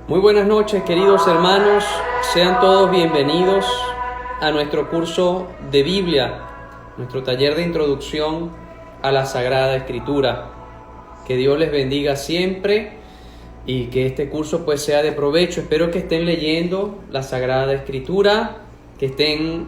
Muy buenas noches, queridos hermanos. Sean todos bienvenidos a nuestro curso de Biblia, nuestro taller de introducción a la Sagrada Escritura. Que Dios les bendiga siempre y que este curso pues sea de provecho. Espero que estén leyendo la Sagrada Escritura, que estén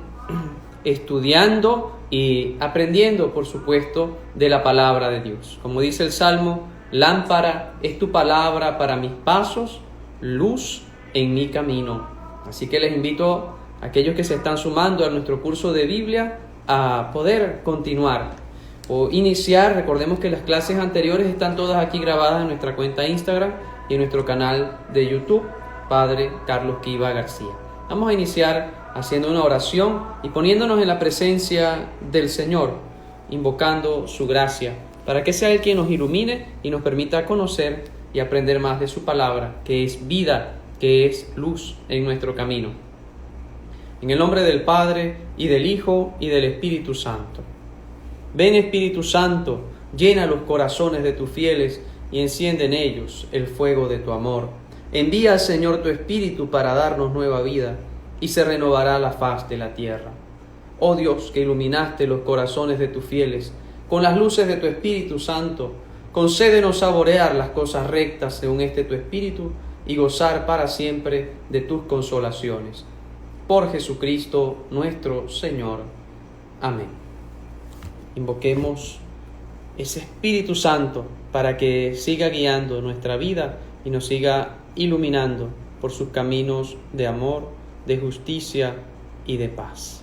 estudiando y aprendiendo, por supuesto, de la palabra de Dios. Como dice el Salmo, lámpara es tu palabra para mis pasos, luz en mi camino. Así que les invito a aquellos que se están sumando a nuestro curso de Biblia a poder continuar o iniciar. Recordemos que las clases anteriores están todas aquí grabadas en nuestra cuenta Instagram y en nuestro canal de YouTube, Padre Carlos Quiva García. Vamos a iniciar haciendo una oración y poniéndonos en la presencia del Señor, invocando su gracia, para que sea Él quien nos ilumine y nos permita conocer y aprender más de su palabra, que es vida, que es luz en nuestro camino. En el nombre del Padre, y del Hijo, y del Espíritu Santo. Ven, Espíritu Santo, llena los corazones de tus fieles y enciende en ellos el fuego de tu amor. Envía al Señor tu Espíritu para darnos nueva vida, y se renovará la faz de la tierra. Oh Dios, que iluminaste los corazones de tus fieles con las luces de tu Espíritu Santo, concédenos saborear las cosas rectas según tu Espíritu y gozar para siempre de tus consolaciones. Por Jesucristo nuestro Señor. Amén. Invoquemos ese Espíritu Santo para que siga guiando nuestra vida y nos siga iluminando por sus caminos de amor, de justicia y de paz.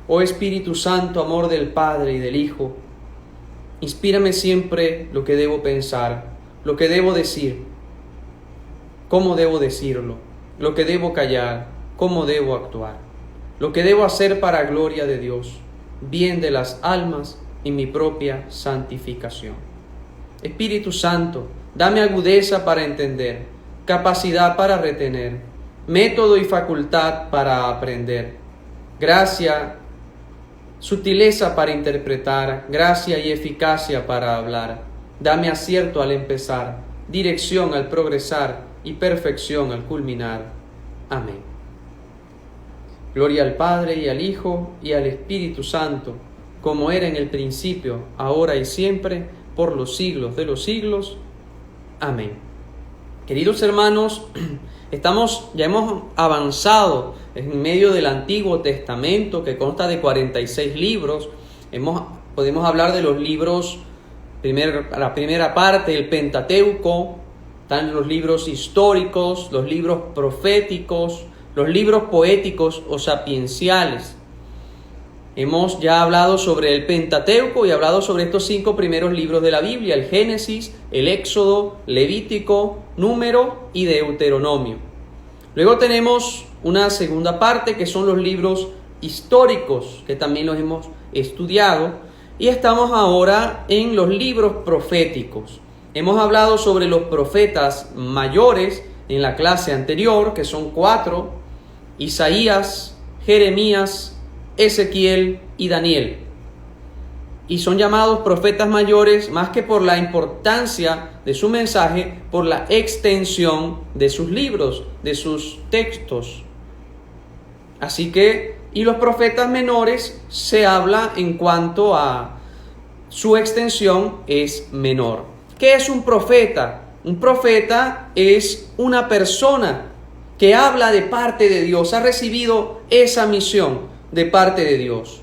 Oh Espíritu Santo, amor del Padre y del Hijo, inspírame siempre lo que debo pensar, lo que debo decir, cómo debo decirlo, lo que debo callar, cómo debo actuar, lo que debo hacer para gloria de Dios, bien de las almas y mi propia santificación. Espíritu Santo, dame agudeza para entender, capacidad para retener, método y facultad para aprender, gracia, sutileza para interpretar, gracia y eficacia para hablar. Dame acierto al empezar, dirección al progresar y perfección al culminar. Amén. Gloria al Padre y al Hijo y al Espíritu Santo, como era en el principio, ahora y siempre, por los siglos de los siglos. Amén. Queridos hermanos, ya hemos avanzado en medio del Antiguo Testamento, que consta de 46 libros. Podemos hablar de los libros, la primera parte, el Pentateuco, están los libros históricos, los libros proféticos, los libros poéticos o sapienciales. Hemos ya hablado sobre el Pentateuco y hablado sobre estos 5 primeros libros de la Biblia: el Génesis, el Éxodo, Levítico, Número y Deuteronomio. Luego tenemos una segunda parte que son los libros históricos, que también los hemos estudiado, y estamos ahora en los libros proféticos. Hemos hablado sobre los profetas mayores en la clase anterior, que son 4: Isaías, Jeremías, Ezequiel y Daniel. Y son llamados profetas mayores más que por la importancia de su mensaje, por la extensión de sus libros, de sus textos. Así que, y los profetas menores se habla en cuanto a su extensión es menor. ¿Qué es un profeta? Un profeta es una persona que habla de parte de Dios, ha recibido esa misión de parte de Dios.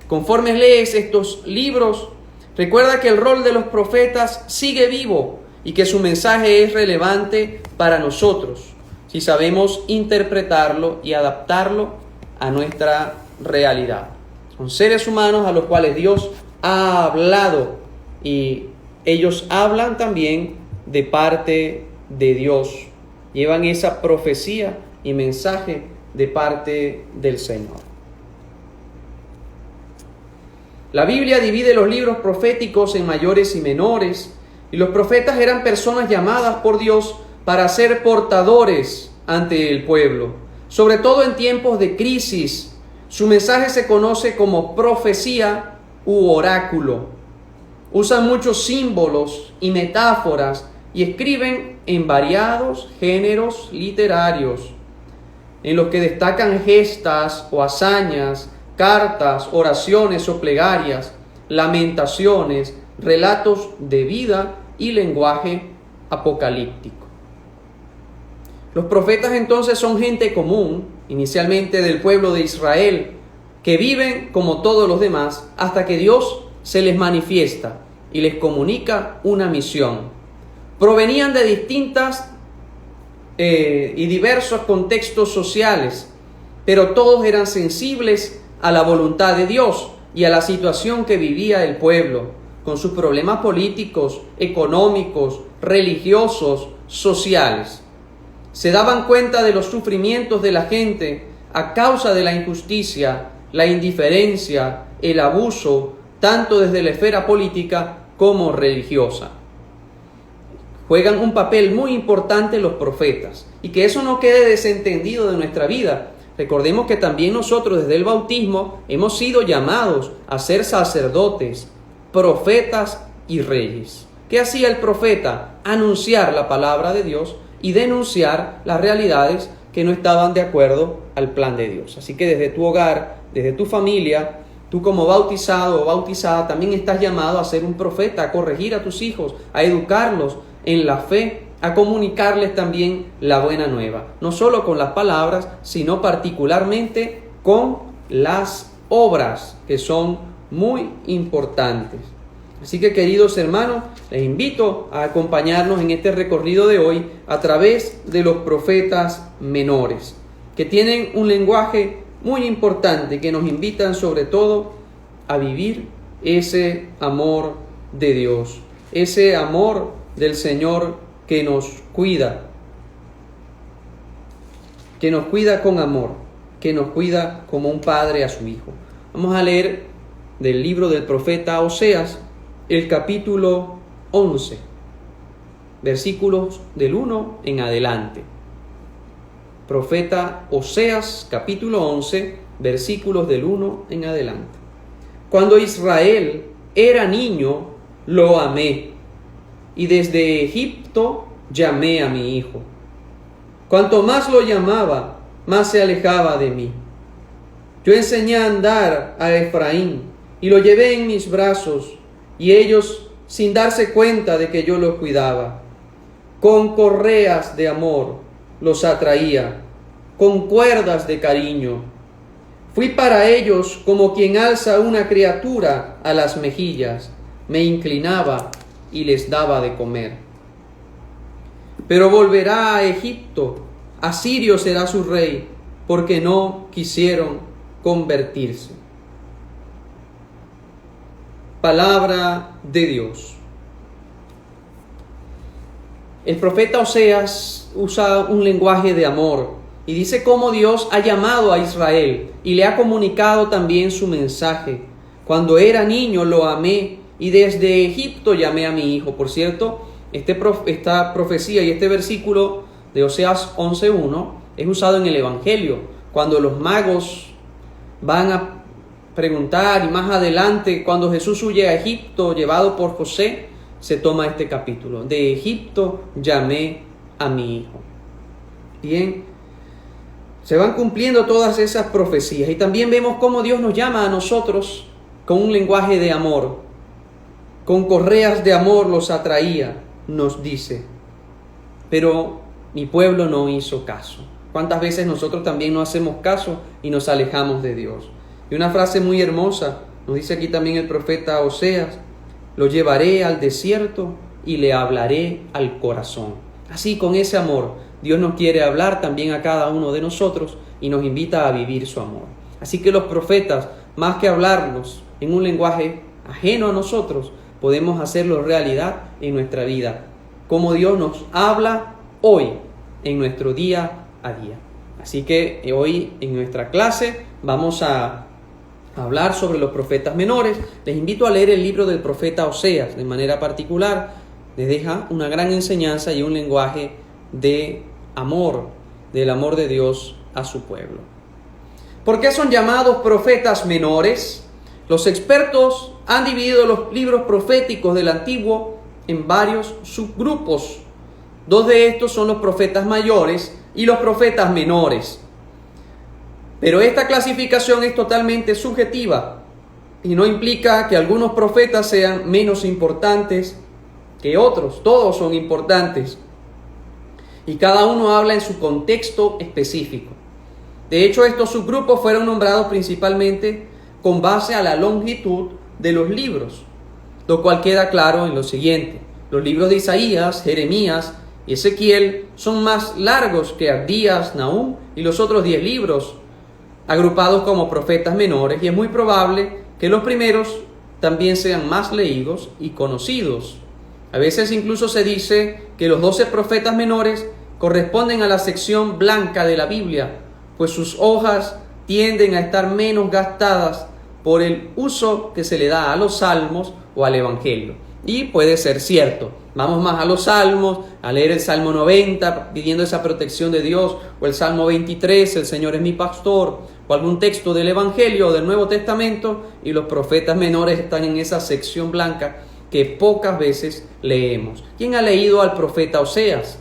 Conforme lees estos libros, recuerda que el rol de los profetas sigue vivo y que su mensaje es relevante para nosotros, si sabemos interpretarlo y adaptarlo a nuestra realidad. Son seres humanos a los cuales Dios ha hablado y ellos hablan también de parte de Dios. Llevan esa profecía y mensaje de parte del Señor. La Biblia divide los libros proféticos en mayores y menores, y los profetas eran personas llamadas por Dios para ser portadores ante el pueblo, sobre todo en tiempos de crisis. Su mensaje se conoce como profecía u oráculo. Usan muchos símbolos y metáforas y escriben en variados géneros literarios, en los que destacan gestas o hazañas, cartas, oraciones o plegarias, lamentaciones, relatos de vida y lenguaje apocalíptico. Los profetas entonces son gente común, inicialmente del pueblo de Israel, que viven como todos los demás hasta que Dios se les manifiesta y les comunica una misión. Provenían de distintas y diversos contextos sociales, pero todos eran sensibles a la voluntad de Dios y a la situación que vivía el pueblo, con sus problemas políticos, económicos, religiosos, sociales. Se daban cuenta de los sufrimientos de la gente a causa de la injusticia, la indiferencia, el abuso, tanto desde la esfera política como religiosa. Juegan un papel muy importante los profetas, y que eso no quede desentendido de nuestra vida. Recordemos que también nosotros desde el bautismo hemos sido llamados a ser sacerdotes, profetas y reyes. ¿Qué hacía el profeta? Anunciar la palabra de Dios y denunciar las realidades que no estaban de acuerdo al plan de Dios. Así que desde tu hogar, desde tu familia, tú como bautizado o bautizada también estás llamado a ser un profeta, a corregir a tus hijos, a educarlos en la fe, a comunicarles también la buena nueva, no solo con las palabras, sino particularmente con las obras, que son muy importantes. Así que, queridos hermanos, les invito a acompañarnos en este recorrido de hoy a través de los profetas menores, que tienen un lenguaje muy importante, que nos invitan sobre todo a vivir ese amor de Dios, ese amor del Señor que nos cuida con amor, que nos cuida como un padre a su hijo. Vamos a leer del libro del profeta Oseas, el capítulo 11, versículos del 1 en adelante. Profeta Oseas, capítulo 11, versículos del 1 en adelante. Cuando Israel era niño, lo amé, y desde Egipto llamé a mi hijo. Cuanto más lo llamaba, más se alejaba de mí. Yo enseñé a andar a Efraín, y lo llevé en mis brazos, y ellos, sin darse cuenta de que yo los cuidaba, con correas de amor los atraía, con cuerdas de cariño. Fui para ellos como quien alza una criatura a las mejillas, me inclinaba y les daba de comer. Pero volverá a Egipto, Asirio será su rey, porque no quisieron convertirse. Palabra de Dios. El profeta Oseas usa un lenguaje de amor y dice cómo Dios ha llamado a Israel y le ha comunicado también su mensaje. Cuando era niño lo amé y desde Egipto llamé a mi hijo. Por cierto, esta profecía y este versículo de Oseas 11:1 es usado en el Evangelio, cuando los magos van a preguntar, y más adelante cuando Jesús huye a Egipto llevado por José, se toma este capítulo: de Egipto llamé a mi hijo. Bien, se van cumpliendo todas esas profecías, y también vemos cómo Dios nos llama a nosotros con un lenguaje de amor, con correas de amor los atraía, nos dice, pero mi pueblo no hizo caso. ¿Cuántas veces nosotros también no hacemos caso y nos alejamos de Dios? Y una frase muy hermosa nos dice aquí también el profeta Oseas: lo llevaré al desierto y le hablaré al corazón. Así, con ese amor, Dios nos quiere hablar también a cada uno de nosotros y nos invita a vivir su amor. Así que los profetas, más que hablarnos en un lenguaje ajeno a nosotros, podemos hacerlo realidad en nuestra vida, como Dios nos habla hoy en nuestro día a día. Así que hoy en nuestra clase vamos a hablar sobre los profetas menores. Les invito a leer el libro del profeta Oseas de manera particular. Les deja una gran enseñanza y un lenguaje de amor, del amor de Dios a su pueblo. ¿Por qué son llamados profetas menores? Los expertos han dividido los libros proféticos del Antiguo en varios subgrupos. Dos de estos son los profetas mayores y los profetas menores. Pero esta clasificación es totalmente subjetiva y no implica que algunos profetas sean menos importantes que otros. Todos son importantes y cada uno habla en su contexto específico. De hecho, estos subgrupos fueron nombrados principalmente con base a la longitud de los libros, lo cual queda claro en lo siguiente. Los libros de Isaías, Jeremías y Ezequiel son más largos que Abdías, Nahum y los otros 10 libros, agrupados como profetas menores, y es muy probable que los primeros también sean más leídos y conocidos. A veces incluso se dice que los 12 profetas menores corresponden a la sección blanca de la Biblia, pues sus hojas tienden a estar menos gastadas por el uso que se le da a los salmos o al evangelio. Y puede ser cierto. Vamos más a los salmos, a leer el Salmo 90 pidiendo esa protección de Dios, o el Salmo 23, el Señor es mi pastor, o algún texto del Evangelio o del Nuevo Testamento, y los profetas menores están en esa sección blanca que pocas veces leemos. ¿Quién ha leído al profeta Oseas?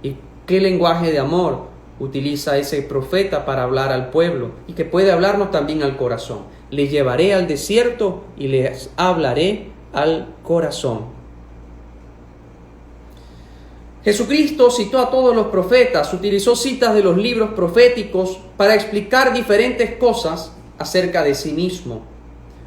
¿Y qué lenguaje de amor utiliza ese profeta para hablar al pueblo y que puede hablarnos también al corazón? Les llevaré al desierto y les hablaré al corazón. Jesucristo citó a todos los profetas, utilizó citas de los libros proféticos para explicar diferentes cosas acerca de sí mismo.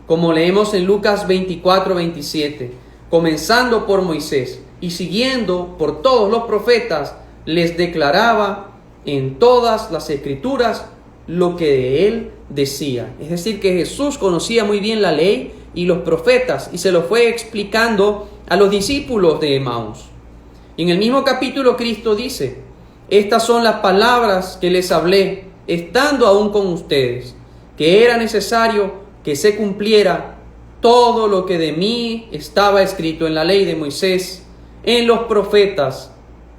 Como leemos en Lucas 24:27, comenzando por Moisés y siguiendo por todos los profetas, les declaraba en todas las escrituras lo que de él decía. Es decir, que Jesús conocía muy bien la ley y los profetas y se lo fue explicando a los discípulos de Emaús. Y en el mismo capítulo Cristo dice: estas son las palabras que les hablé estando aún con ustedes, que era necesario que se cumpliera todo lo que de mí estaba escrito en la ley de Moisés, en los profetas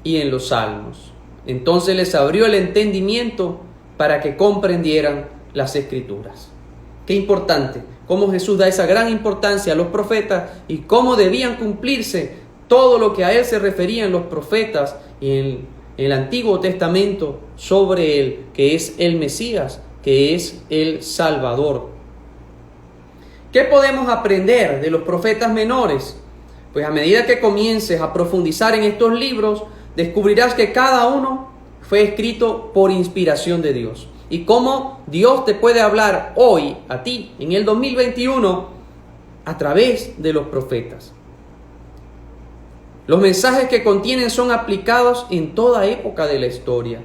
y en los salmos. Entonces les abrió el entendimiento para que comprendieran las escrituras. Qué importante, cómo Jesús da esa gran importancia a los profetas y cómo debían cumplirse todo lo que a él se refería en los profetas y en el Antiguo Testamento sobre él, que es el Mesías, que es el Salvador. ¿Qué podemos aprender de los profetas menores? Pues a medida que comiences a profundizar en estos libros, descubrirás que cada uno fue escrito por inspiración de Dios. Y cómo Dios te puede hablar hoy, a ti, en el 2021, a través de los profetas. Los mensajes que contienen son aplicados en toda época de la historia.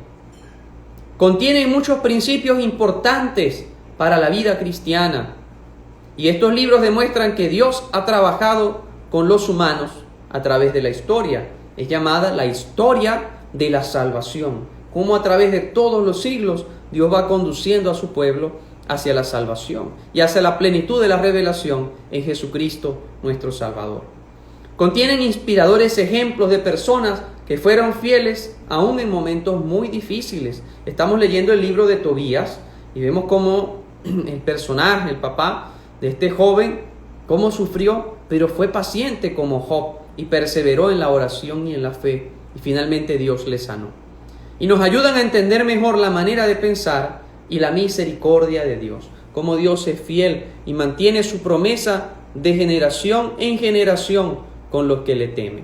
Contienen muchos principios importantes para la vida cristiana. Y estos libros demuestran que Dios ha trabajado con los humanos a través de la historia. Es llamada la historia de la salvación. Cómo a través de todos los siglos Dios va conduciendo a su pueblo hacia la salvación y hacia la plenitud de la revelación en Jesucristo nuestro Salvador. Contienen inspiradores ejemplos de personas que fueron fieles aún en momentos muy difíciles. Estamos leyendo el libro de Tobías y vemos cómo el personaje, el papá de este joven, cómo sufrió, pero fue paciente como Job y perseveró en la oración y en la fe, y finalmente Dios le sanó. Y nos ayudan a entender mejor la manera de pensar y la misericordia de Dios, cómo Dios es fiel y mantiene su promesa de generación en generación con los que le temen.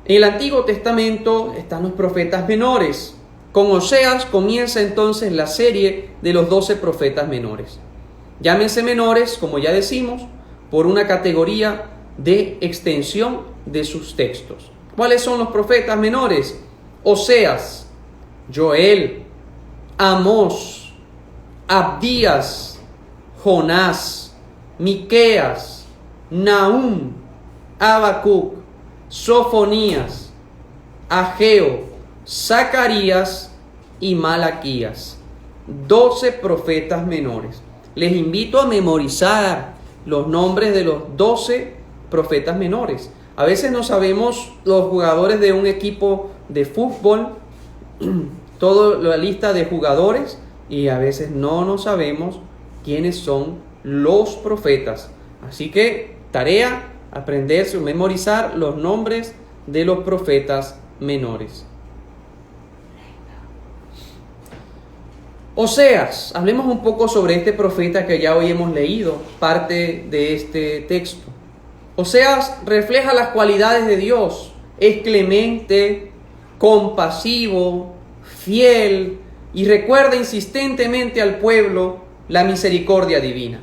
En el Antiguo Testamento están los profetas menores. Con Oseas comienza entonces la serie de los 12 profetas menores. Llámense menores, como ya decimos, por una categoría de extensión de sus textos. ¿Cuáles son los profetas menores? Oseas, Joel, Amós, Abdías, Jonás, Miqueas, Nahum, Habacuc, Sofonías, Ageo, Zacarías y Malaquías. 12 profetas menores. Les invito a memorizar los nombres de los 12 profetas menores. A veces no sabemos los jugadores de un equipo de fútbol, toda la lista de jugadores, y a veces no sabemos quiénes son los profetas. Así que tarea, aprenderse o memorizar los nombres de los profetas menores. Oseas, hablemos un poco sobre este profeta que ya hoy hemos leído, parte de este texto. Oseas refleja las cualidades de Dios, es clemente, compasivo, fiel y recuerda insistentemente al pueblo la misericordia divina,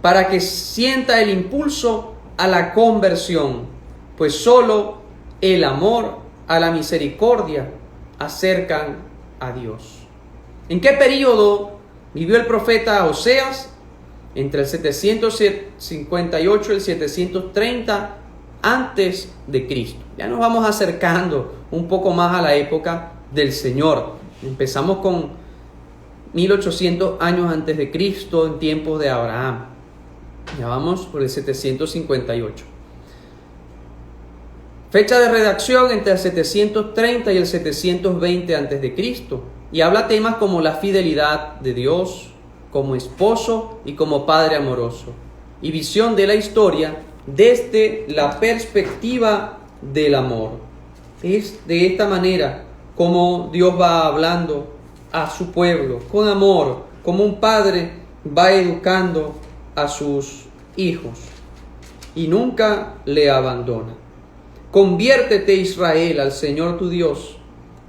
para que sienta el impulso a la conversión, pues solo el amor a la misericordia acercan a Dios. ¿En qué período vivió el profeta Oseas? Entre el 758 y el 730 antes de Cristo. Ya nos vamos acercando un poco más a la época del Señor. Empezamos con 1800 años antes de Cristo, en tiempos de Abraham. Ya vamos por el 758. Fecha de redacción entre el 730 y el 720 antes de Cristo. Y habla temas como la fidelidad de Dios como esposo y como padre amoroso, y visión de la historia desde la perspectiva del amor. Es de esta manera como Dios va hablando a su pueblo, con amor, como un padre va educando a sus hijos y nunca le abandona. Conviértete, Israel, al Señor tu Dios,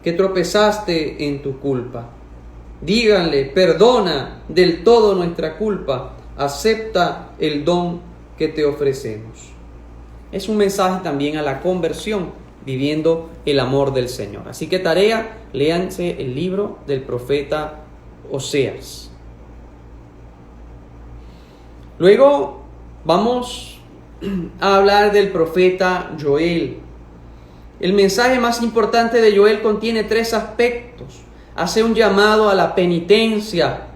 que tropezaste en tu culpa. Díganle, perdona del todo nuestra culpa, acepta el don que te ofrecemos. Es un mensaje también a la conversión, viviendo el amor del Señor. Así que tarea, léanse el libro del profeta Oseas. Luego vamos a hablar del profeta Joel. El mensaje más importante de Joel contiene 3 aspectos. Hace un llamado a la penitencia.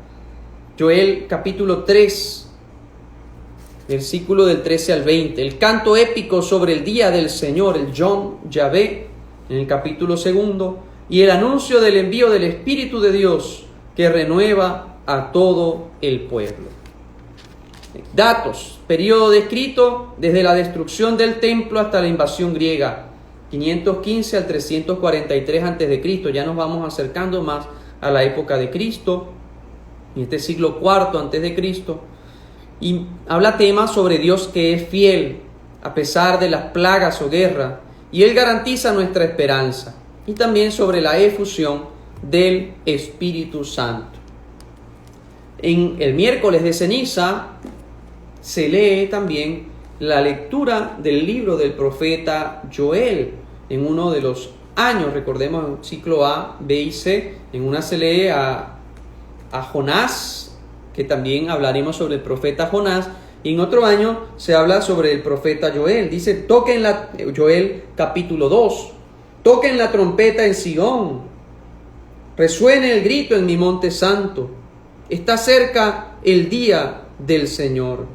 Joel capítulo 3, versículo del 13 al 20. El canto épico sobre el día del Señor, el Yom Yahvé, en el capítulo 2. Y el anuncio del envío del Espíritu de Dios que renueva a todo el pueblo. Datos. Periodo descrito desde la destrucción del templo hasta la invasión griega. 515 al 343 a.C. Ya nos vamos acercando más a la época de Cristo, en este siglo IV a.C. Y habla temas sobre Dios que es fiel a pesar de las plagas o guerra, y Él garantiza nuestra esperanza. Y también sobre la efusión del Espíritu Santo. En el miércoles de ceniza se lee también la lectura del libro del profeta Joel. En uno de los años, recordemos, ciclo A, B y C, en una se lee a Jonás, que también hablaremos sobre el profeta Jonás, y en otro año se habla sobre el profeta Joel. Dice, Joel capítulo 2, toquen la trompeta en Sion, resuene el grito en mi monte santo, está cerca el día del Señor.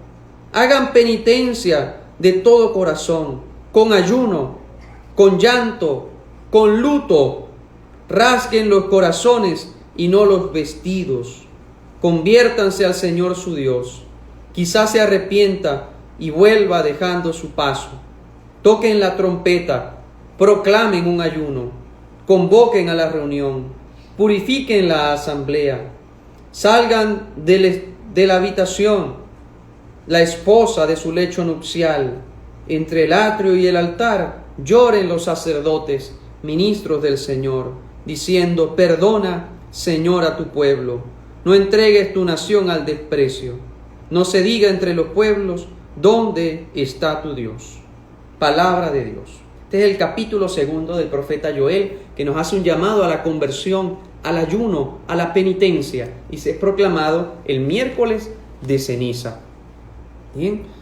Hagan penitencia de todo corazón, con ayuno, con llanto, con luto, rasguen los corazones y no los vestidos. Conviértanse al Señor su Dios. Quizás se arrepienta y vuelva dejando su paso. Toquen la trompeta, proclamen un ayuno, convoquen a la reunión, purifiquen la asamblea, salgan de la habitación, la esposa de su lecho nupcial, entre el atrio y el altar. Lloren los sacerdotes, ministros del Señor, diciendo, perdona, Señor, a tu pueblo. No entregues tu nación al desprecio. No se diga entre los pueblos, ¿dónde está tu Dios? Palabra de Dios. Este es el capítulo 2 del profeta Joel, que nos hace un llamado a la conversión, al ayuno, a la penitencia. Y se es proclamado el miércoles de ceniza. Bien.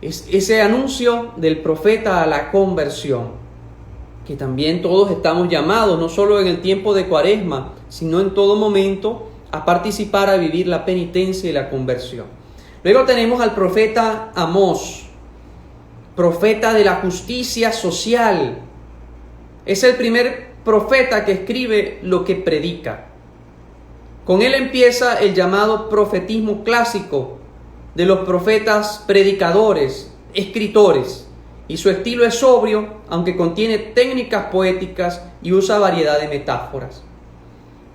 Es ese anuncio del profeta a la conversión, que también todos estamos llamados, no solo en el tiempo de Cuaresma, sino en todo momento, a participar, a vivir la penitencia y la conversión. Luego tenemos al profeta Amós, profeta de la justicia social. Es el primer profeta que escribe lo que predica. Con él empieza el llamado profetismo clásico de los profetas predicadores, escritores, y su estilo es sobrio, aunque contiene técnicas poéticas y usa variedad de metáforas.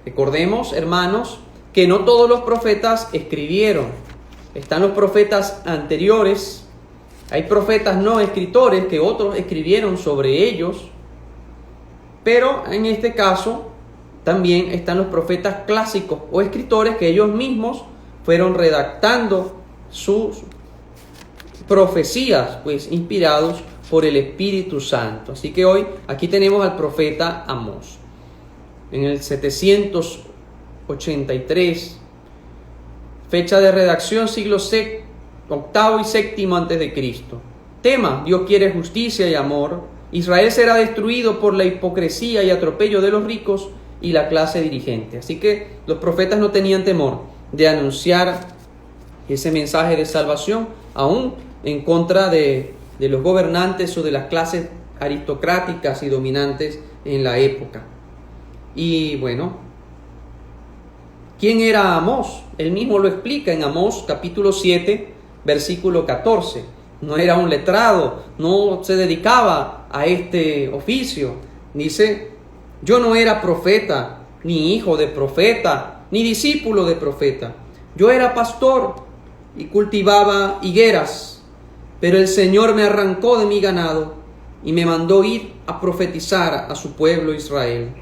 Recordemos, hermanos, que no todos los profetas escribieron. Están los profetas anteriores, hay profetas no escritores que otros escribieron sobre ellos, pero en este caso también están los profetas clásicos o escritores que ellos mismos fueron redactando sus profecías, pues inspirados por el Espíritu Santo. Así que hoy aquí tenemos al profeta Amós. En el 783, fecha de redacción, siglo octavo y séptimo antes de Cristo. Tema: Dios quiere justicia y amor. Israel será destruido por la hipocresía y atropello de los ricos y la clase dirigente. Así que los profetas no tenían temor de anunciar ese mensaje de salvación, aún en contra de los gobernantes o de las clases aristocráticas y dominantes en la época. Y bueno, ¿quién era Amós? Él mismo lo explica en Amós capítulo 7, versículo 14. No era un letrado, no se dedicaba a este oficio. Dice: yo no era profeta, ni hijo de profeta, ni discípulo de profeta. Yo era pastor y cultivaba higueras, pero el Señor me arrancó de mi ganado y me mandó ir a profetizar a su pueblo Israel.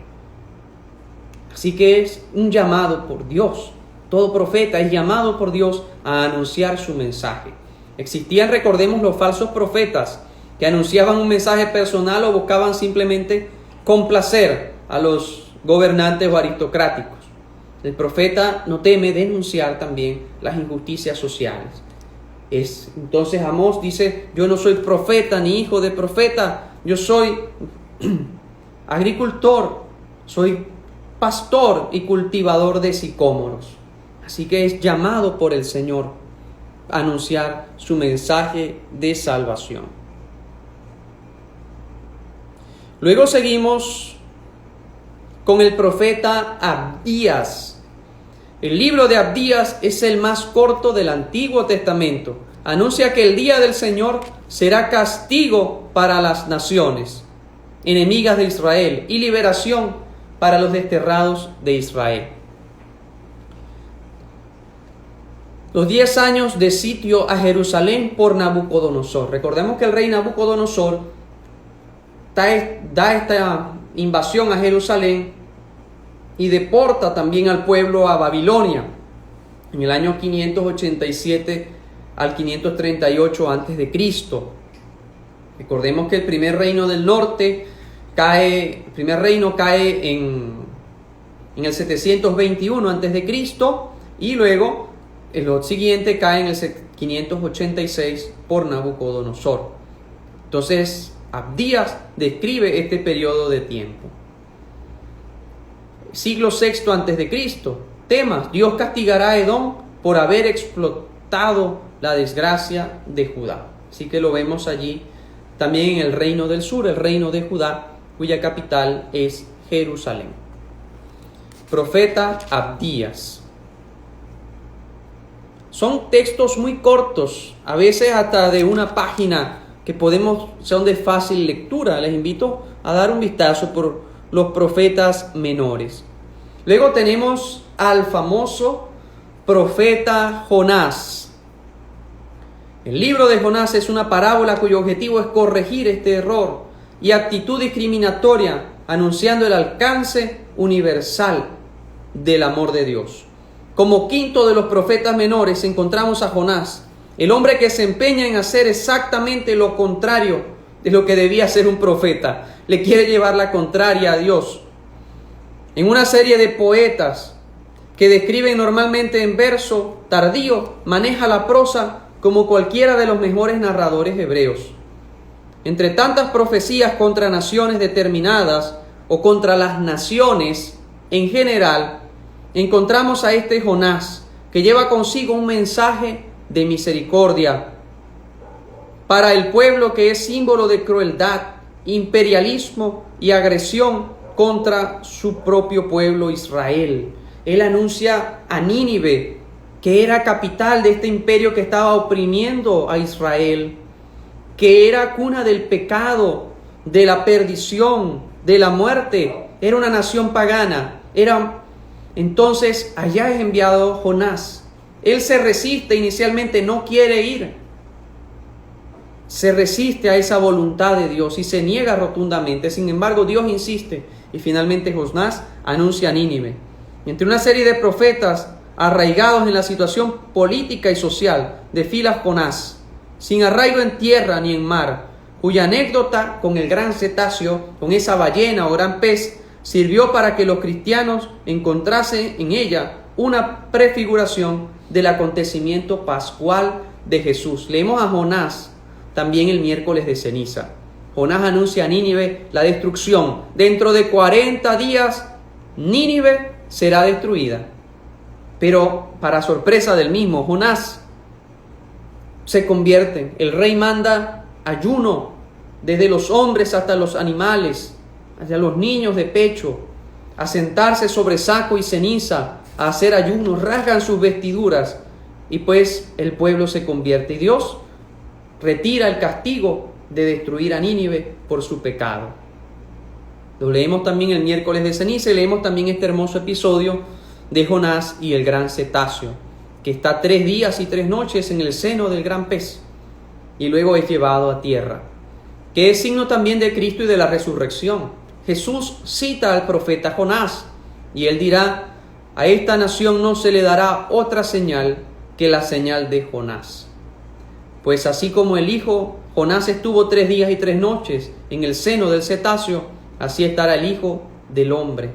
Así que es un llamado por Dios. Todo profeta es llamado por Dios a anunciar su mensaje. Existían, recordemos, los falsos profetas que anunciaban un mensaje personal o buscaban simplemente complacer a los gobernantes o aristocráticos. El profeta no teme denunciar también las injusticias sociales. Entonces Amós dice: yo no soy profeta ni hijo de profeta, yo soy agricultor, soy pastor y cultivador de sicómoros. Así que es llamado por el Señor a anunciar su mensaje de salvación. Luego seguimos con el profeta Abdías. El libro de Abdías es el más corto del Antiguo Testamento. Anuncia que el día del Señor será castigo para las naciones enemigas de Israel y liberación para los desterrados de Israel. Los 10 años de sitio a Jerusalén por Nabucodonosor. Recordemos que el rey Nabucodonosor da esta invasión a Jerusalén y deporta también al pueblo a Babilonia en el año 587 al 538 antes de Cristo. Recordemos que el primer reino del norte cae en el 721 antes de Cristo y luego el siguiente cae en el 586 por Nabucodonosor. Entonces Abdías describe este periodo de tiempo. Siglo VI antes de Cristo. Temas: Dios castigará a Edom por haber explotado la desgracia de Judá. Así que lo vemos allí también en el reino del sur, el reino de Judá, cuya capital es Jerusalén. Profeta Abdías. Son textos muy cortos, a veces hasta de una página, que son de fácil lectura. Les invito a dar un vistazo por los profetas menores. Luego tenemos al famoso profeta Jonás. El libro de Jonás es una parábola cuyo objetivo es corregir este error y actitud discriminatoria, anunciando el alcance universal del amor de Dios. Como quinto de los profetas menores encontramos a Jonás, el hombre que se empeña en hacer exactamente lo contrario de lo que debía ser un profeta. Le quiere llevar la contraria a Dios. En una serie de poetas que describen normalmente en verso tardío, maneja la prosa como cualquiera de los mejores narradores hebreos. Entre tantas profecías contra naciones determinadas o contra las naciones en general, encontramos a este Jonás, que lleva consigo un mensaje de misericordia para el pueblo que es símbolo de crueldad, imperialismo y agresión contra su propio pueblo Israel. Él anuncia a Nínive, que era capital de este imperio que estaba oprimiendo a Israel, que era cuna del pecado, de la perdición, de la muerte. Era una nación pagana. Entonces allá es enviado Jonás. Él se resiste inicialmente, no quiere ir. Se resiste a esa voluntad de Dios y se niega rotundamente. Sin embargo, Dios insiste y finalmente Jonás anuncia a Nínive. Entre una serie de profetas arraigados en la situación política y social, desfila Jonás, sin arraigo en tierra ni en mar, cuya anécdota con el gran cetáceo, con esa ballena o gran pez, sirvió para que los cristianos encontrasen en ella una prefiguración del acontecimiento pascual de Jesús. Leemos a Jonás también el miércoles de ceniza. Jonás anuncia a Nínive la destrucción. Dentro de 40 días, Nínive será destruida. Pero para sorpresa del mismo, Jonás se convierte. El rey manda ayuno desde los hombres hasta los animales, hacia los niños de pecho, a sentarse sobre saco y ceniza, a hacer ayuno, rasgan sus vestiduras y pues el pueblo se convierte. Y Dios retira el castigo de destruir a Nínive por su pecado. Lo leemos también el miércoles de ceniza y leemos también este hermoso episodio de Jonás y el gran cetáceo, que está 3 días y 3 noches en el seno del gran pez y luego es llevado a tierra, que es signo también de Cristo y de la resurrección. Jesús cita al profeta Jonás y él dirá: a esta nación no se le dará otra señal que la señal de Jonás. Pues así como el Hijo, Jonás estuvo 3 días y 3 noches en el seno del cetáceo, así estará el Hijo del Hombre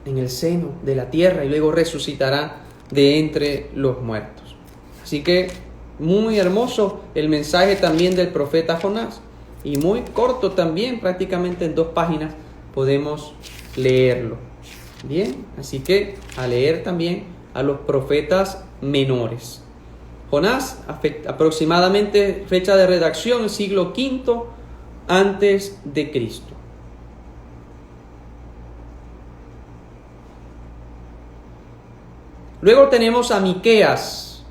en el seno de la tierra y luego resucitará de entre los muertos. Así que muy hermoso el mensaje también del profeta Jonás y muy corto también, prácticamente en 2 páginas podemos leerlo. Bien, así que a leer también a los profetas menores. Jonás, aproximadamente fecha de redacción, siglo V antes de Cristo. Luego tenemos a Miqueas.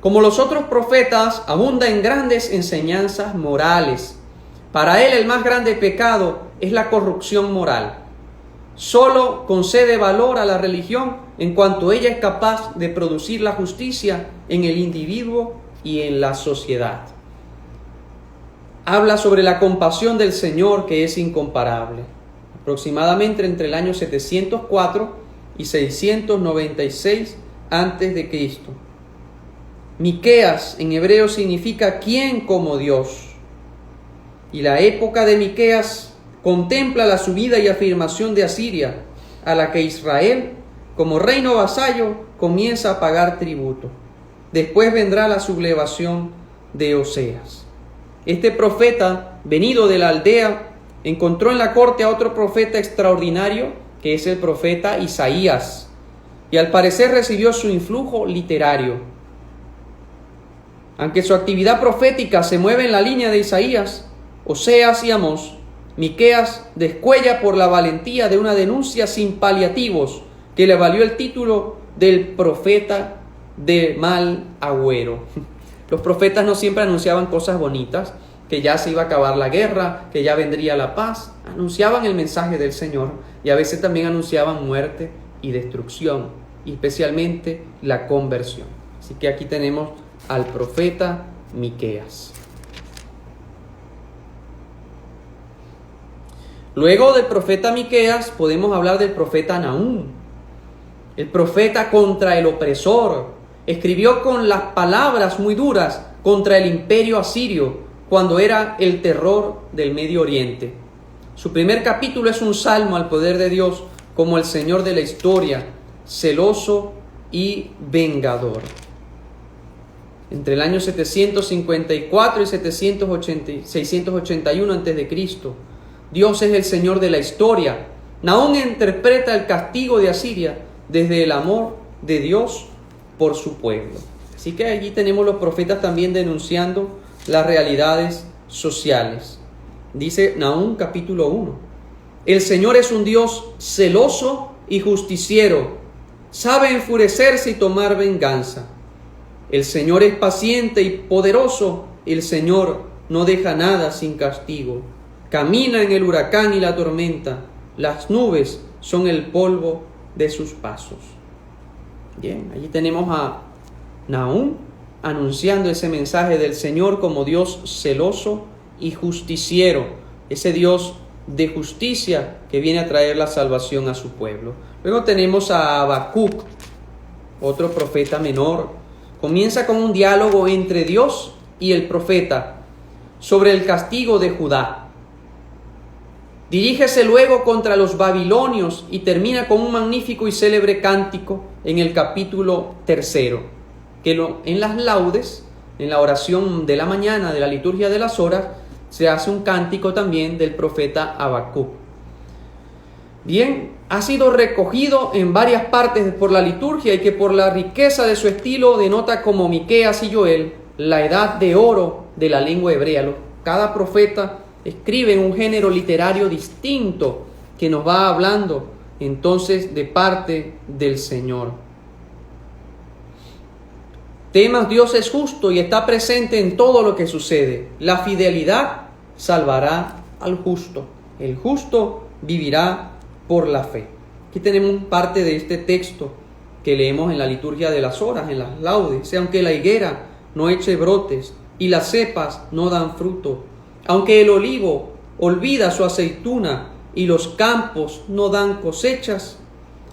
Como los otros profetas, abunda en grandes enseñanzas morales. Para él el más grande pecado es la corrupción moral. Solo concede valor a la religión en cuanto ella es capaz de producir la justicia en el individuo y en la sociedad. Habla sobre la compasión del Señor, que es incomparable. Aproximadamente entre el año 704 y 696 antes de Cristo. Miqueas en hebreo significa ¿quién como Dios? Y la época de Miqueas contempla la subida y afirmación de Asiria, a la que Israel, como reino vasallo, comienza a pagar tributo. Después vendrá la sublevación de Oseas. Este profeta, venido de la aldea, encontró en la corte a otro profeta extraordinario, que es el profeta Isaías, y al parecer recibió su influjo literario. Aunque su actividad profética se mueve en la línea de Isaías, Oseas y Amós, Miqueas descuella por la valentía de una denuncia sin paliativos que le valió el título del profeta de mal agüero. Los profetas no siempre anunciaban cosas bonitas, que ya se iba a acabar la guerra, que ya vendría la paz. Anunciaban el mensaje del Señor y a veces también anunciaban muerte y destrucción, y especialmente la conversión. Así que aquí tenemos al profeta Miqueas. Luego del profeta Miqueas podemos hablar del profeta Nahum, el profeta contra el opresor. Escribió con las palabras muy duras contra el imperio asirio cuando era el terror del Medio Oriente. Su primer capítulo es un salmo al poder de Dios como el Señor de la historia, celoso y vengador. Entre el año 754 y 681 a.C., Dios es el Señor de la historia. Nahum interpreta el castigo de Asiria desde el amor de Dios por su pueblo. Así que allí tenemos los profetas también denunciando las realidades sociales. Dice Nahum capítulo 1: el Señor es un Dios celoso y justiciero, sabe enfurecerse y tomar venganza. El Señor es paciente y poderoso, el Señor no deja nada sin castigo. Camina en el huracán y la tormenta. Las nubes son el polvo de sus pasos. Bien, allí tenemos a Nahum anunciando ese mensaje del Señor como Dios celoso y justiciero, ese Dios de justicia que viene a traer la salvación a su pueblo. Luego tenemos a Habacuc, otro profeta menor. Comienza con un diálogo entre Dios y el profeta sobre el castigo de Judá. Dirígese luego contra los babilonios y termina con un magnífico y célebre cántico en el capítulo 3, que en las laudes, en la oración de la mañana de la liturgia de las horas, se hace un cántico también del profeta Habacuc. Bien, ha sido recogido en varias partes por la liturgia y que por la riqueza de su estilo denota como Miqueas y Joel la edad de oro de la lengua hebrea. Cada profeta escribe en un género literario distinto que nos va hablando entonces de parte del Señor. Temas: Dios es justo y está presente en todo lo que sucede. La fidelidad salvará al justo. El justo vivirá por la fe. Aquí tenemos parte de este texto que leemos en la liturgia de las horas, en las laudes. Aunque la higuera no eche brotes y las cepas no dan fruto, aunque el olivo olvida su aceituna y los campos no dan cosechas,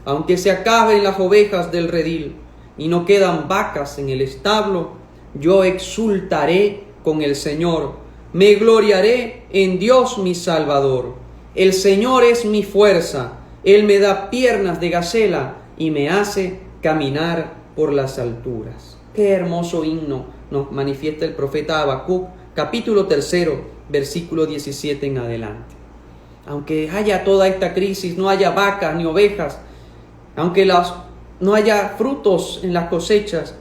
aunque se acaben las ovejas del redil y no quedan vacas en el establo, yo exultaré con el Señor, me gloriaré en Dios mi Salvador. El Señor es mi fuerza, Él me da piernas de gacela y me hace caminar por las alturas. Qué hermoso himno nos manifiesta el profeta Habacuc, capítulo 3, versículo 17 en adelante. Aunque haya toda esta crisis, no haya vacas ni ovejas, aunque no haya frutos en las cosechas,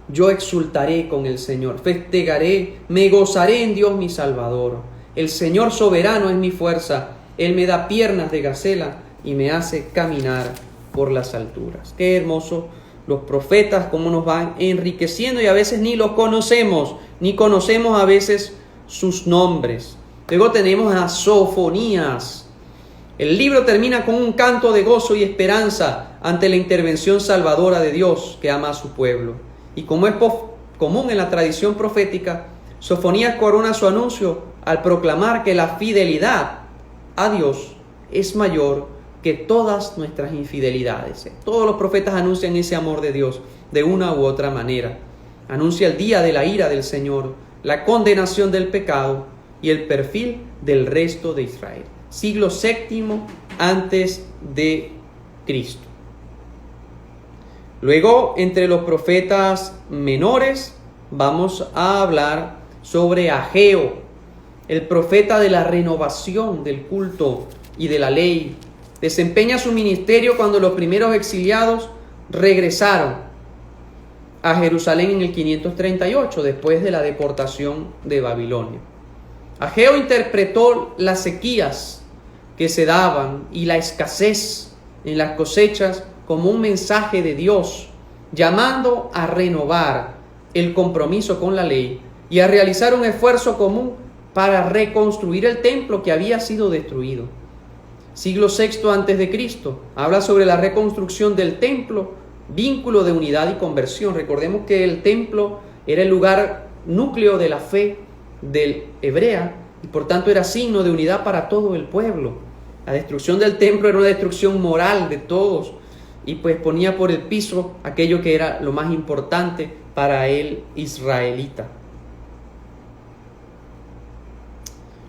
yo exultaré con el Señor, festejaré, me gozaré en Dios mi Salvador. El Señor soberano es mi fuerza, Él me da piernas de gacela y me hace caminar por las alturas. Qué hermoso los profetas, cómo nos van enriqueciendo y a veces ni los conocemos, ni conocemos a veces sus nombres. Luego tenemos a Sofonías. El libro termina con un canto de gozo y esperanza ante la intervención salvadora de Dios que ama a su pueblo. Y como es común en la tradición profética, Sofonías corona su anuncio al proclamar que la fidelidad a Dios es mayor que todas nuestras infidelidades. Todos los profetas anuncian ese amor de Dios de una u otra manera. Anuncia el día de la ira del Señor, la condenación del pecado y el perfil del resto de Israel. Siglo VII antes de Cristo. Luego, entre los profetas menores, vamos a hablar sobre Ageo, el profeta de la renovación del culto y de la ley. Desempeña su ministerio cuando los primeros exiliados regresaron a Jerusalén en el 538, después de la deportación de Babilonia. Ageo interpretó las sequías que se daban y la escasez en las cosechas como un mensaje de Dios, llamando a renovar el compromiso con la ley y a realizar un esfuerzo común para reconstruir el templo que había sido destruido. Siglo VI antes de Cristo habla sobre la reconstrucción del templo, vínculo de unidad y conversión. Recordemos que el templo era el lugar núcleo de la fe del hebrea y por tanto era signo de unidad para todo el pueblo. La destrucción del templo era una destrucción moral de todos y pues ponía por el piso aquello que era lo más importante para el israelita.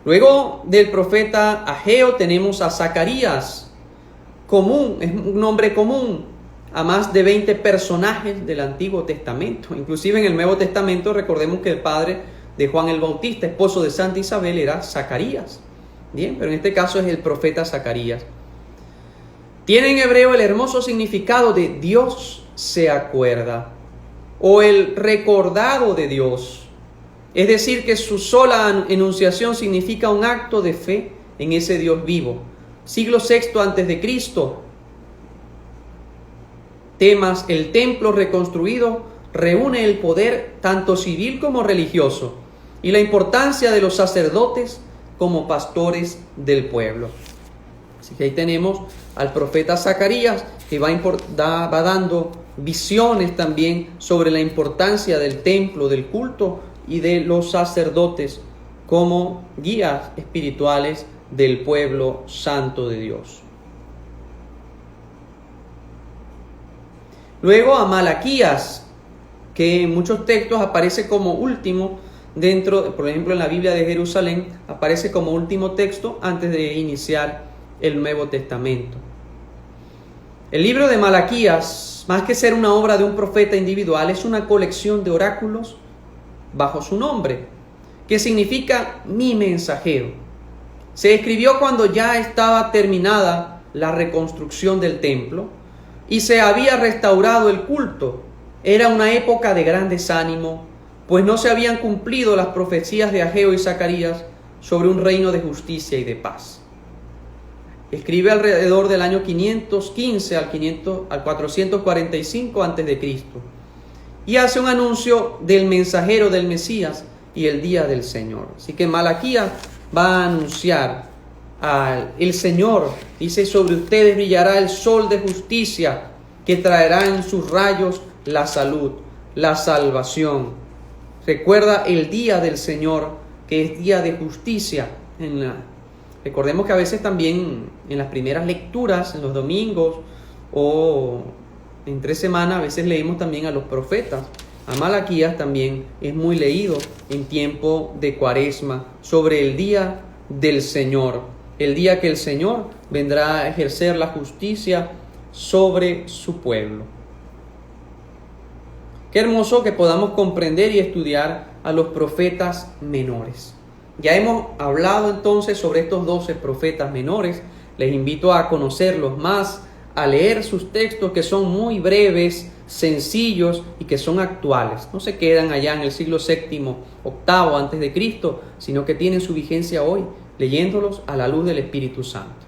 Luego del profeta Ageo tenemos a Zacarías, es un nombre común a más de 20 personajes del Antiguo Testamento. Inclusive en el Nuevo Testamento recordemos que el padre de Juan el Bautista, esposo de Santa Isabel, era Zacarías. Bien, pero en este caso es el profeta Zacarías. Tiene en hebreo el hermoso significado de Dios se acuerda o el recordado de Dios. Es decir, que su sola enunciación significa un acto de fe en ese Dios vivo. Siglo VI antes de Cristo. Temas: el templo reconstruido reúne el poder tanto civil como religioso y la importancia de los sacerdotes como pastores del pueblo. Así que ahí tenemos al profeta Zacarías, que va dando visiones también sobre la importancia del templo, del culto y de los sacerdotes como guías espirituales del pueblo santo de Dios. Luego a Malaquías, que en muchos textos aparece como último dentro, por ejemplo en la Biblia de Jerusalén, aparece como último texto antes de iniciar el Nuevo Testamento. El libro de Malaquías, más que ser una obra de un profeta individual, es una colección de oráculos bajo su nombre, que significa mi mensajero. Se escribió cuando ya estaba terminada la reconstrucción del templo y se había restaurado el culto. Era una época de gran desánimo, pues no se habían cumplido las profecías de Ageo y Zacarías sobre un reino de justicia y de paz. Escribe alrededor del año 515 al 445 a.C. y hace un anuncio del mensajero del Mesías y el día del Señor. Así que Malaquías va a anunciar el Señor. Dice: sobre ustedes brillará el sol de justicia, que traerá en sus rayos la salud, la salvación. Recuerda el día del Señor, que es día de justicia. Recordemos que a veces también en las primeras lecturas, en los domingos o entre semana, a veces leímos también a los profetas. A Malaquías también es muy leído en tiempo de Cuaresma sobre el día del Señor, el día que el Señor vendrá a ejercer la justicia sobre su pueblo. Qué hermoso que podamos comprender y estudiar a los profetas menores. Ya hemos hablado entonces sobre estos 12 profetas menores. Les invito a conocerlos más, a leer sus textos, que son muy breves, sencillos y que son actuales. No se quedan allá en el siglo VII, octavo antes de Cristo, sino que tienen su vigencia hoy, leyéndolos a la luz del Espíritu Santo.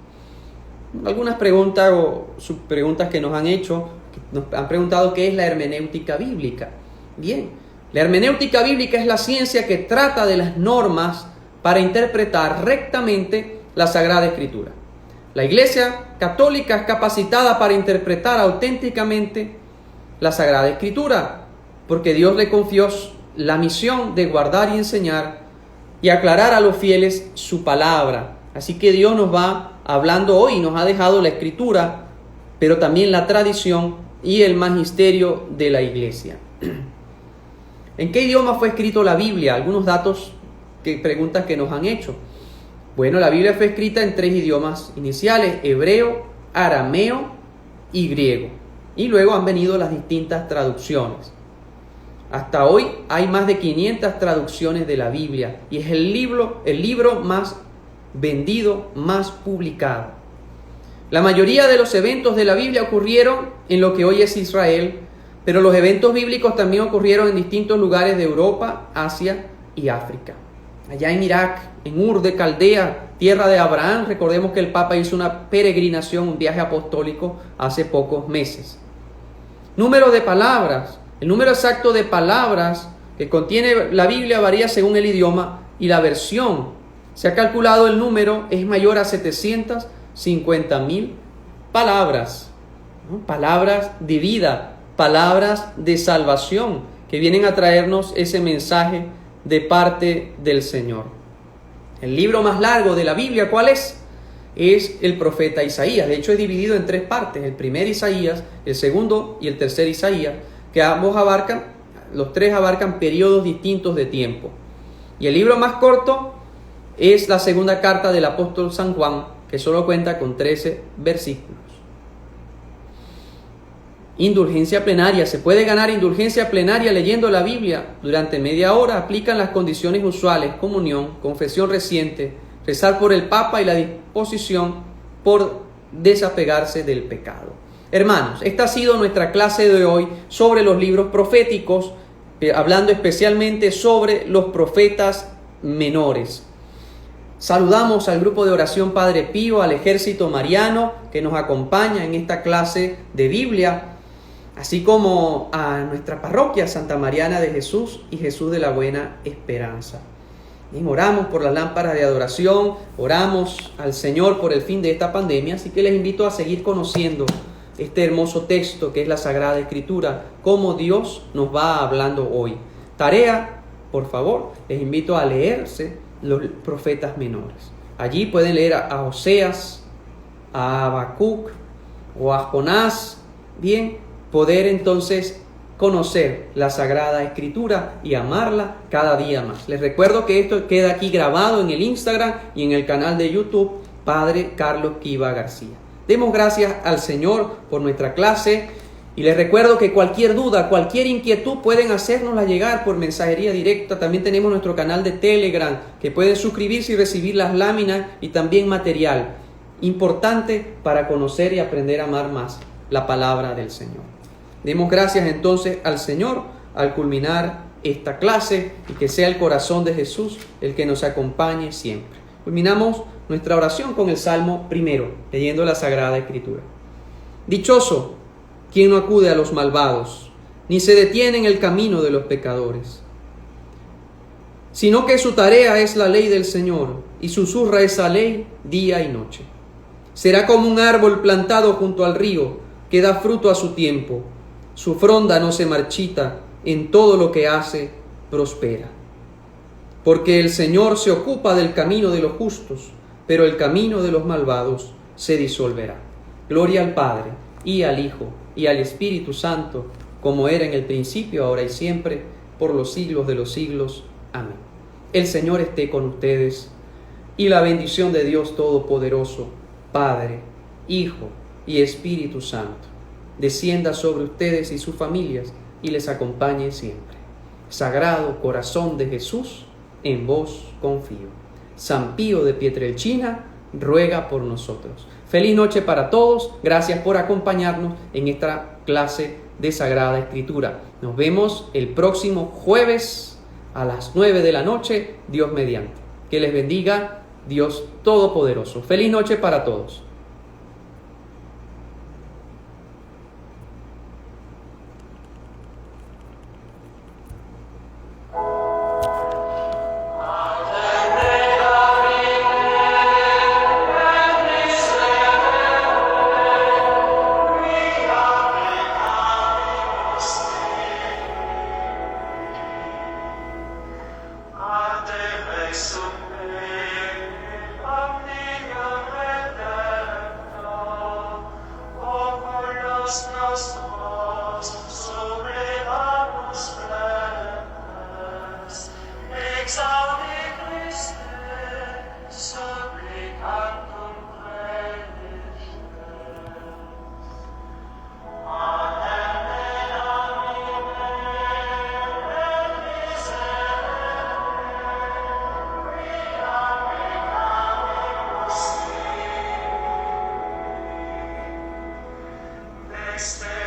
Algunas preguntas o subpreguntas que nos han hecho, nos han preguntado qué es la hermenéutica bíblica. Bien, la hermenéutica bíblica es la ciencia que trata de las normas para interpretar rectamente la Sagrada Escritura. La Iglesia Católica es capacitada para interpretar auténticamente la Sagrada Escritura, porque Dios le confió la misión de guardar y enseñar y aclarar a los fieles su palabra. Así que Dios nos va hablando hoy, nos ha dejado la Escritura, pero también la tradición y el magisterio de la Iglesia. ¿En qué idioma fue escrito la Biblia? Algunos datos, preguntas que nos han hecho. Bueno, la Biblia fue escrita en 3 idiomas iniciales: hebreo, arameo y griego. Y luego han venido las distintas traducciones. Hasta hoy hay más de 500 traducciones de la Biblia y es el libro más vendido, más publicado. La mayoría de los eventos de la Biblia ocurrieron en lo que hoy es Israel, pero los eventos bíblicos también ocurrieron en distintos lugares de Europa, Asia y África. Allá en Irak, en Ur de Caldea, tierra de Abraham, recordemos que el Papa hizo una peregrinación, un viaje apostólico hace pocos meses. Número de palabras. El número exacto de palabras que contiene la Biblia varía según el idioma y la versión. Se ha calculado el número es mayor a 750,000 palabras, ¿no? Palabras de vida, palabras de salvación que vienen a traernos ese mensaje de parte del Señor. El libro más largo de la Biblia, ¿cuál es? Es el profeta Isaías. De hecho, es dividido en 3 partes: el primer Isaías, el segundo y el tercer Isaías, que los 3 abarcan periodos distintos de tiempo. Y el libro más corto es la segunda carta del apóstol San Juan, que solo cuenta con 13 versículos. Indulgencia plenaria. Se puede ganar indulgencia plenaria leyendo la Biblia durante media hora. Aplican las condiciones usuales: comunión, confesión reciente, rezar por el Papa y la disposición por desapegarse del pecado. Hermanos, esta ha sido nuestra clase de hoy sobre los libros proféticos, hablando especialmente sobre los profetas menores. Saludamos al grupo de oración Padre Pío, al ejército mariano que nos acompaña en esta clase de Biblia, así como a nuestra parroquia Santa Mariana de Jesús y Jesús de la Buena Esperanza. Bien, oramos por las lámparas de adoración, oramos al Señor por el fin de esta pandemia, así que les invito a seguir conociendo este hermoso texto que es la Sagrada Escritura, cómo Dios nos va hablando hoy. Tarea, por favor, les invito a leerse los profetas menores. Allí pueden leer a Oseas, a Habacuc o a Jonás, bien, poder entonces conocer la Sagrada Escritura y amarla cada día más. Les recuerdo que esto queda aquí grabado en el Instagram y en el canal de YouTube Padre Carlos Quiva García. Demos gracias al Señor por nuestra clase y les recuerdo que cualquier duda, cualquier inquietud pueden hacérnosla llegar por mensajería directa. También tenemos nuestro canal de Telegram que pueden suscribirse y recibir las láminas y también material importante para conocer y aprender a amar más la palabra del Señor. Demos gracias entonces al Señor al culminar esta clase y que sea el corazón de Jesús el que nos acompañe siempre. Culminamos nuestra oración con el Salmo primero, leyendo la Sagrada Escritura. Dichoso quien no acude a los malvados, ni se detiene en el camino de los pecadores, sino que su tarea es la ley del Señor y susurra esa ley día y noche. Será como un árbol plantado junto al río que da fruto a su tiempo. Su fronda no se marchita, en todo lo que hace prospera. Porque el Señor se ocupa del camino de los justos, pero el camino de los malvados se disolverá. Gloria al Padre, y al Hijo, y al Espíritu Santo, como era en el principio, ahora y siempre, por los siglos de los siglos. Amén. El Señor esté con ustedes, y la bendición de Dios Todopoderoso, Padre, Hijo y Espíritu Santo, descienda sobre ustedes y sus familias y les acompañe siempre. Sagrado Corazón de Jesús, en vos confío. San Pío de Pietrelcina, ruega por nosotros. Feliz noche para todos. Gracias por acompañarnos en esta clase de Sagrada Escritura. Nos vemos el próximo jueves a las 9 de la noche, Dios mediante. Que les bendiga Dios Todopoderoso. Feliz noche para todos. Stay.